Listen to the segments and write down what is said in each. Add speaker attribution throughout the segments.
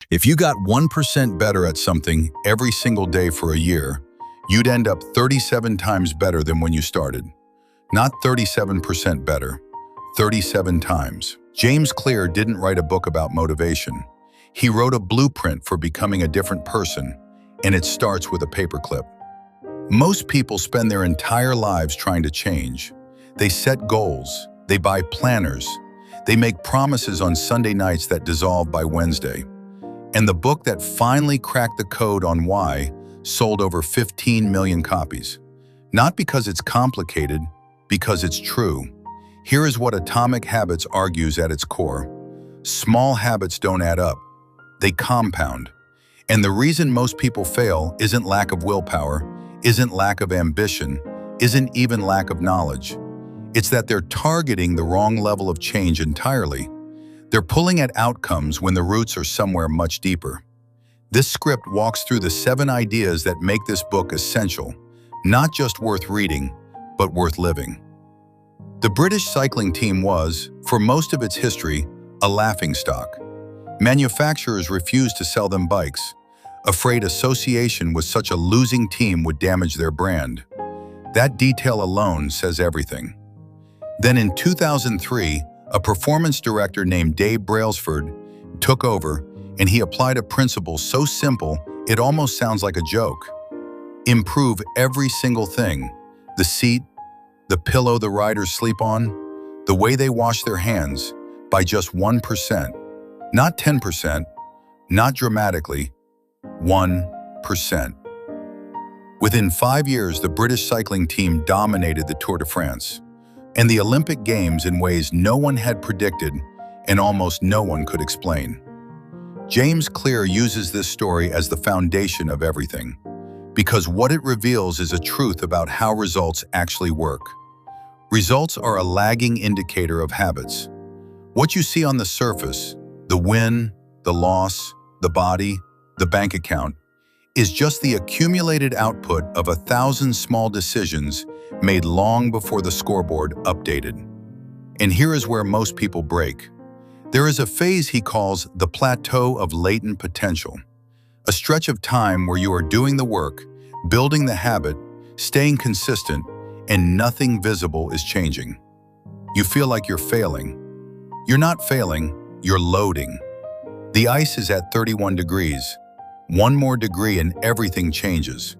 Speaker 1: If you got 1% better at something every single day for a year, you'd end up 37 times better than when you started. Not 37% better, 37 times. James Clear didn't write a book about motivation. He wrote a blueprint for becoming a different person, and it starts with a paperclip. Most people spend their entire lives trying to change. They set goals, they buy planners, they make promises on Sunday nights that dissolve by Wednesday. And the book that finally cracked the code on why sold over 15 million copies. Not because it's complicated, because it's true. Here is what Atomic Habits argues at its core. Small habits don't add up. They compound. And the reason most people fail isn't lack of willpower, isn't lack of ambition, isn't even lack of knowledge. It's that they're targeting the wrong level of change entirely. They're pulling at outcomes when the roots are somewhere much deeper. This script walks through the 7 ideas that make this book essential, not just worth reading, but worth living. The British cycling team was, for most of its history, a laughingstock. Manufacturers refused to sell them bikes, afraid association with such a losing team would damage their brand. That detail alone says everything. Then in 2003, a performance director named Dave Brailsford took over, and he applied a principle so simple it almost sounds like a joke. Improve every single thing: the seat, the pillow the riders sleep on, the way they wash their hands, by just 1%. Not 10%, not dramatically, 1%. Within 5 years, the British cycling team dominated the Tour de France and the Olympic Games in ways no one had predicted and almost no one could explain. James Clear uses this story as the foundation of everything, because what it reveals is a truth about how results actually work. Results are a lagging indicator of habits. What you see on the surface, the win, the loss, the body, the bank account, is just the accumulated output of 1,000 small decisions made long before the scoreboard updated. And here is where most people break. There is a phase he calls the Plateau of latent potential, a stretch of time where you are doing the work, building the habit, staying consistent, and nothing visible is changing. You feel like you're failing. You're not failing, you're loading. The ice is at 31 degrees. One more degree and everything changes.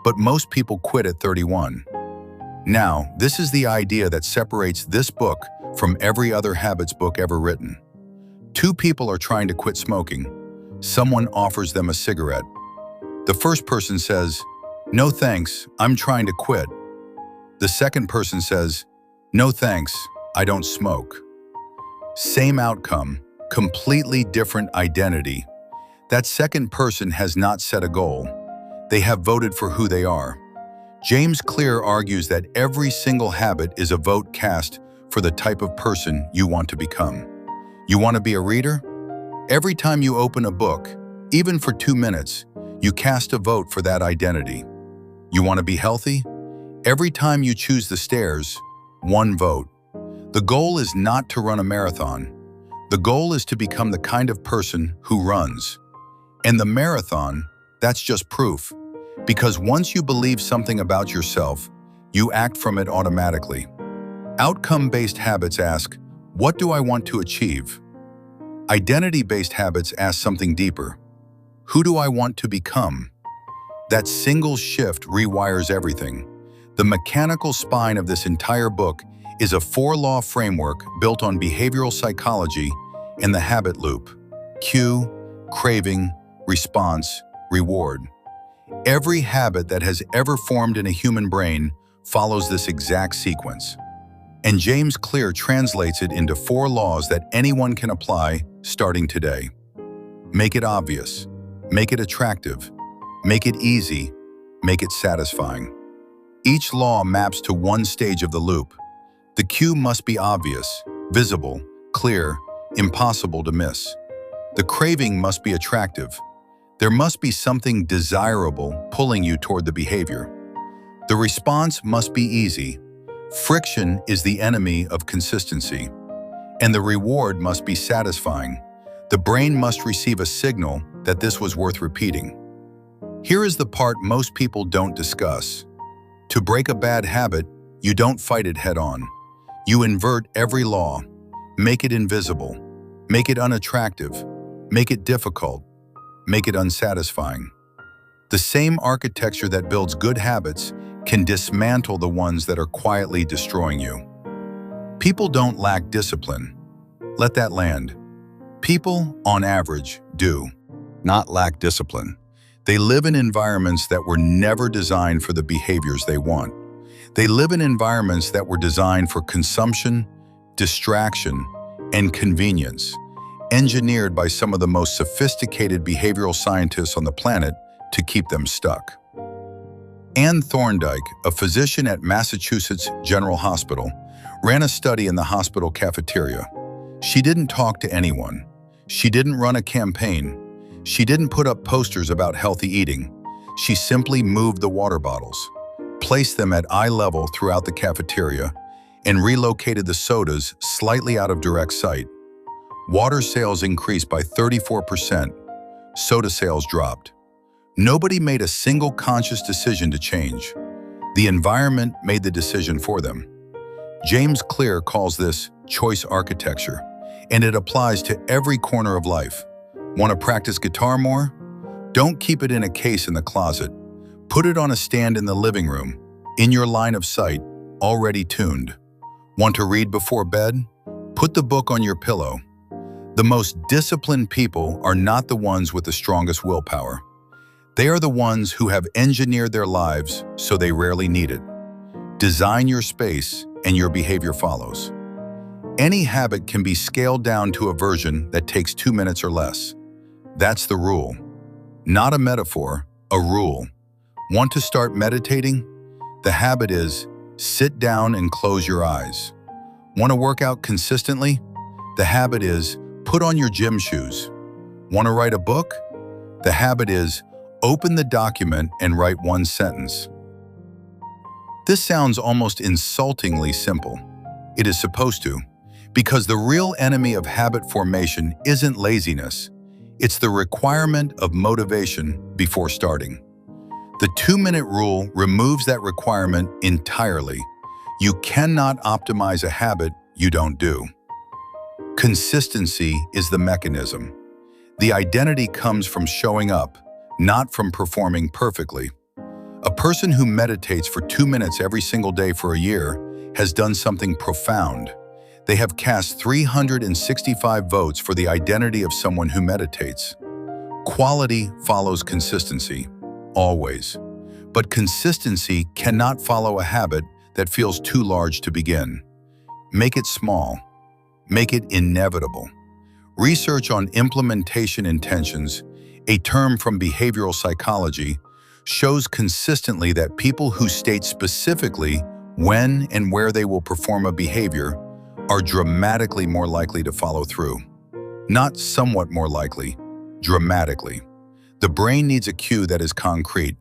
Speaker 1: But most people quit at 31. Now, this is the idea that separates this book from every other habits book ever written. 2 people are trying to quit smoking. Someone offers them a cigarette. The first person says, "No thanks, I'm trying to quit." The second person says, "No thanks, I don't smoke." Same outcome, completely different identity. That second person has not set a goal. They have voted for who they are. James Clear argues that every single habit is a vote cast for the type of person you want to become. You want to be a reader? Every time you open a book, even for 2 minutes, you cast a vote for that identity. You want to be healthy? Every time you choose the stairs, 1 vote. The goal is not to run a marathon. The goal is to become the kind of person who runs. And the marathon, that's just proof. Because once you believe something about yourself, you act from it automatically. Outcome-based habits ask, what do I want to achieve? Identity-based habits ask something deeper. Who do I want to become? That single shift rewires everything. The mechanical spine of this entire book is a 4-law framework built on behavioral psychology and the habit loop. Cue, craving, response, reward. Every habit that has ever formed in a human brain follows this exact sequence. And James Clear translates it into 4 laws that anyone can apply starting today. Make it obvious. Make it attractive. Make it easy. Make it satisfying. Each law maps to one stage of the loop. The cue must be obvious, visible, clear, impossible to miss. The craving must be attractive. There must be something desirable pulling you toward the behavior. The response must be easy. Friction is the enemy of consistency. And the reward must be satisfying. The brain must receive a signal that this was worth repeating. Here is the part most people don't discuss. To break a bad habit, you don't fight it head-on. You invert every law, make it invisible, make it unattractive, make it difficult, make it unsatisfying. The same architecture that builds good habits can dismantle the ones that are quietly destroying you. People don't lack discipline. Let that land. People, on average, do not lack discipline. They live in environments that were never designed for the behaviors they want. They live in environments that were designed for consumption, distraction, and convenience, engineered by some of the most sophisticated behavioral scientists on the planet to keep them stuck. Anne Thorndike, a physician at Massachusetts General Hospital, ran a study in the hospital cafeteria. She didn't talk to anyone. She didn't run a campaign. She didn't put up posters about healthy eating. She simply moved the water bottles, placed them at eye level throughout the cafeteria, and relocated the sodas slightly out of direct sight. Water sales increased by 34%. Soda sales dropped. Nobody made a single conscious decision to change. The environment made the decision for them. James Clear calls this choice architecture, and it applies to every corner of life. Want to practice guitar more? Don't keep it in a case in the closet. Put it on a stand in the living room, in your line of sight, already tuned. Want to read before bed? Put the book on your pillow. The most disciplined people are not the ones with the strongest willpower. They are the ones who have engineered their lives so they rarely need it. Design your space and your behavior follows. Any habit can be scaled down to a version that takes 2 minutes or less. That's the rule. Not a metaphor, a rule. Want to start meditating? The habit is sit down and close your eyes. Want to work out consistently? The habit is put on your gym shoes. Want to write a book? The habit is open the document and write one sentence. This sounds almost insultingly simple. It is supposed to, because the real enemy of habit formation isn't laziness. It's the requirement of motivation before starting. The 2-minute rule removes that requirement entirely. You cannot optimize a habit you don't do. Consistency is the mechanism. The identity comes from showing up, not from performing perfectly. A person who meditates for 2 minutes every single day for a year has done something profound. They have cast 365 votes for the identity of someone who meditates. Quality follows consistency, always. But consistency cannot follow a habit that feels too large to begin. Make it small. Make it inevitable. Research on implementation intentions, a term from behavioral psychology, shows consistently that people who state specifically when and where they will perform a behavior are dramatically more likely to follow through. Not somewhat more likely, dramatically. The brain needs a cue that is concrete.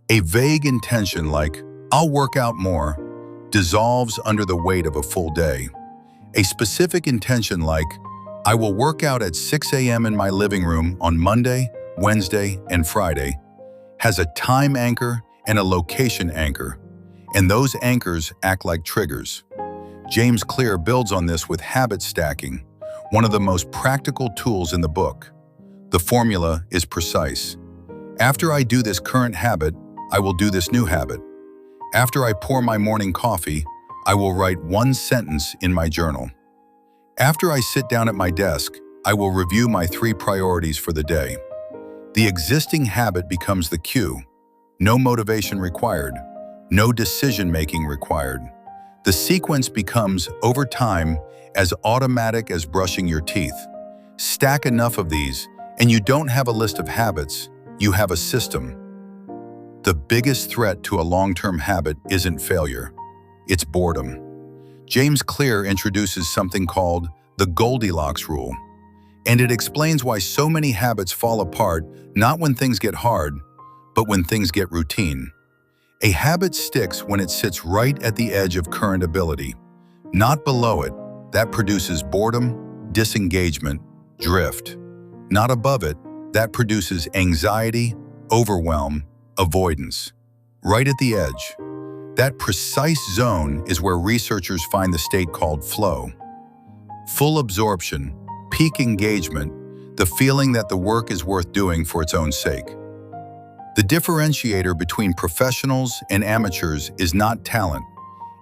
Speaker 1: A vague intention like, I'll work out more, dissolves under the weight of a full day. A specific intention like, I will work out at 6 a.m. in my living room on Monday, Wednesday, and Friday, has a time anchor and a location anchor, and those anchors act like triggers. James Clear builds on this with habit stacking, one of the most practical tools in the book. The formula is precise. After I do this current habit, I will do this new habit. After I pour my morning coffee, I will write one sentence in my journal. After I sit down at my desk, I will review my 3 priorities for the day. The existing habit becomes the cue. No motivation required. No decision-making required. The sequence becomes, over time, as automatic as brushing your teeth. Stack enough of these, and you don't have a list of habits, you have a system. The biggest threat to a long-term habit isn't failure, it's boredom. James Clear introduces something called the Goldilocks Rule, and it explains why so many habits fall apart not when things get hard, but when things get routine. A habit sticks when it sits right at the edge of current ability, not below it. That produces boredom, disengagement, drift. Not above it, that produces anxiety, overwhelm, avoidance. Right at the edge. That precise zone is where researchers find the state called flow. Full absorption, peak engagement, the feeling that the work is worth doing for its own sake. The differentiator between professionals and amateurs is not talent.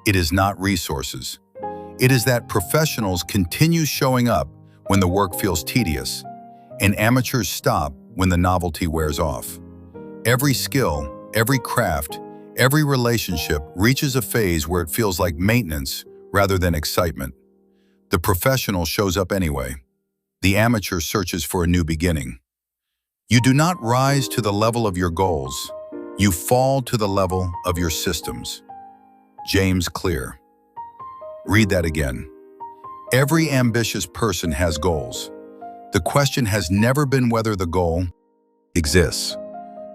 Speaker 1: It is not resources. It is that professionals continue showing up when the work feels tedious, and amateurs stop when the novelty wears off. Every skill, every craft, every relationship reaches a phase where it feels like maintenance rather than excitement. The professional shows up anyway. The amateur searches for a new beginning. You do not rise to the level of your goals. You fall to the level of your systems. James Clear. Read that again. Every ambitious person has goals. The question has never been whether the goal exists.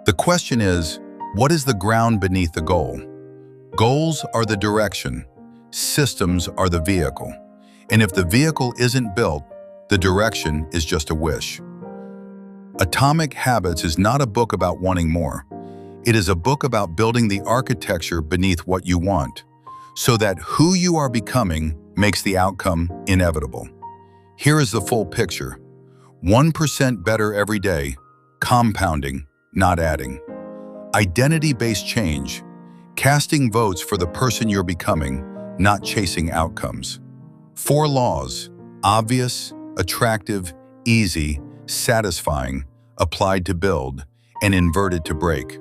Speaker 1: The question is, what is the ground beneath the goal? Goals are the direction. Systems are the vehicle. And if the vehicle isn't built, the direction is just a wish. Atomic Habits is not a book about wanting more. It is a book about building the architecture beneath what you want, so that who you are becoming makes the outcome inevitable. Here is the full picture. 1% better every day, compounding, not adding. Identity-based change, casting votes for the person you're becoming, not chasing outcomes. 4 laws, obvious, attractive, easy, satisfying, applied to build, and inverted to break.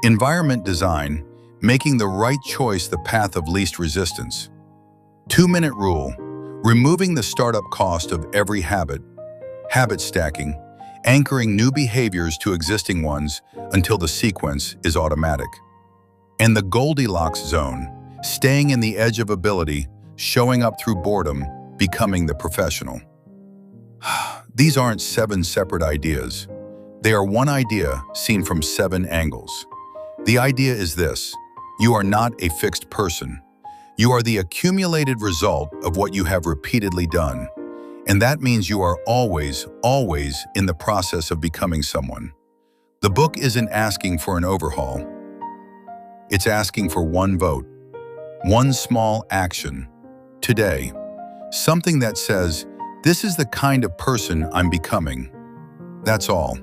Speaker 1: Environment design, making the right choice the path of least resistance. 2-minute rule, removing the startup cost of every habit. Habit stacking, anchoring new behaviors to existing ones until the sequence is automatic. And the Goldilocks zone, staying in the edge of ability, showing up through boredom, becoming the professional. These aren't 7 separate ideas. They are one idea seen from 7 angles. The idea is this: you are not a fixed person. You are the accumulated result of what you have repeatedly done. And that means you are always, always in the process of becoming someone. The book isn't asking for an overhaul. It's asking for one vote, one small action, today. Something that says, this is the kind of person I'm becoming. That's all.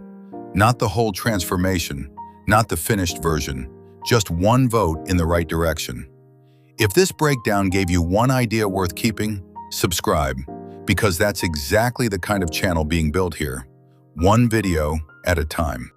Speaker 1: Not the whole transformation, not the finished version, just one vote in the right direction. If this breakdown gave you one idea worth keeping, subscribe, because that's exactly the kind of channel being built here, one video at a time.